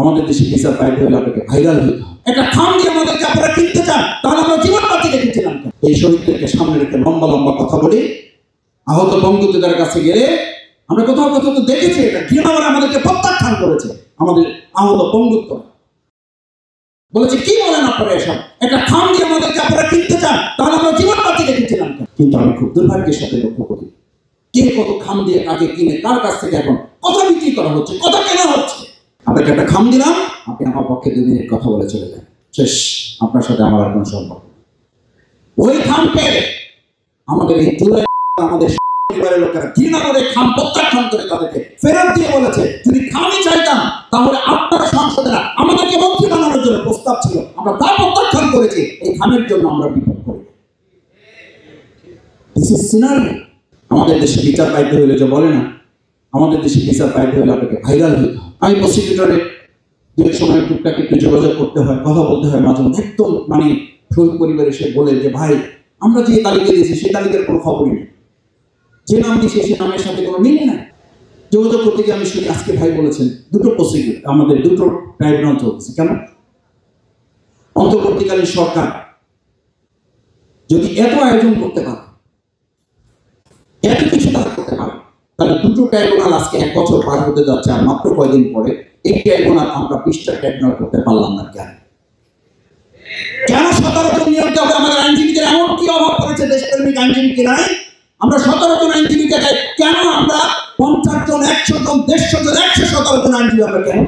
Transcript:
আমাদের দেশে বিচার পাইতে হলে আপনাকে ভাইরাল হইতে হবে। একটা থাম দিয়ে আমাদেরকে আপনারা কিনতে চান, তাহলে আমরা জীবন বাঁচি রেখেছিলাম। এই শহীদদেরকে সামনে রেখে লম্বা লম্বা কথা বলি, আহত বঙ্গবন্ধুদের কাছে গেলে আমরা কোথাও কোথাও তো দেখেছি এটা ঘৃণা করে আমাদেরকে প্রত্যাখ্যান করেছে। আমাদের আহত বঙ্গবন্ধু বলেছে কি বলেন আপনারা এসব, একটা থাম দিয়ে আমাদেরকে আপনারা কিনতে চান, তাহলে আমরা জীবন বাঁচি রেখেছিলাম। কিন্তু আমি খুব দুর্ভাগ্যের সাথে লক্ষ্য করি কে কত খাম দিয়ে কাকে কিনে কার কাছ থেকে এখন কথা বিক্রি করা হচ্ছে, কথা কেনা হচ্ছে। আপনাকে একটা খাম দিলাম, আপনি আমার পক্ষে 2 মিনিট কথা বলে চলে যান, শেষ, আপনার সাথে আমার আর কোনো সম্পর্ক। ওই খামকে আমাদের এই জুলাই আমাদের পরিবারের লোকেরা ঘৃণা করে খাম প্রত্যাখ্যান করে তাদেরকে ফেরত দিয়ে বলেছে যদি খামই চাইতাম তাহলে আপনারা সংসদে না আমাদেরকে মন্ত্রী বানানোর জন্য প্রস্তাব ছিল, আমরা তা প্রত্যাখ্যান করেছি। এই খামের জন্য আমরা বিপদ করি। আমাদের দেশে বিচার পাইতে হইলে যে বলে না, আমাদের দেশে বিচার পাইতে হলে আপনাকে ভাইরাল হইতে হবে। আমি প্রসিকিউটরে দু এক সময় টুকটাক একটু যোগাযোগ করতে হয়, কথা বলতে হয় মাঝে মধ্যে। একদম মানে শহীদ পরিবার এসে বলে যে ভাই আমরা যে তালিকা দিয়েছি সেই তালিকার কোনো খবরই নেই, যে নাম দিয়েছে সে নামের সাথে কোনো মিলে নাই। যোগাযোগ করতে গিয়ে আমি শুনি আজকে ভাই বলেছেন 2টো প্রসিকিউট আমাদের 2টো ট্রাইব্যুনাল চলছে। কেন? অন্তর্বর্তীকালীন সরকার যদি এত আয়োজন করতে পারে, এত কিছু তারা করতে পারে, তাহলে 2টো ট্রাইব্যুনাল আজকে 1 বছর পার হতে যাচ্ছে, আর মাত্র কয়েকদিন পরে এই ট্রাইব্যুনাল আমরা 20টা ট্রাইব্যুনাল করতে পারলাম না। কেন? কেন 17 জন নিয়োগ হবে? আমাদের আইনজীবীদের এমন কি অভাব করেছে দেশপ্রেমিক আইনজীবী কি নাই? আমরা 17 জন আইনজীবীকে কেন আমরা 50 জন 100 জন 150 জন 117 জন আইনজীবী আমরা কেন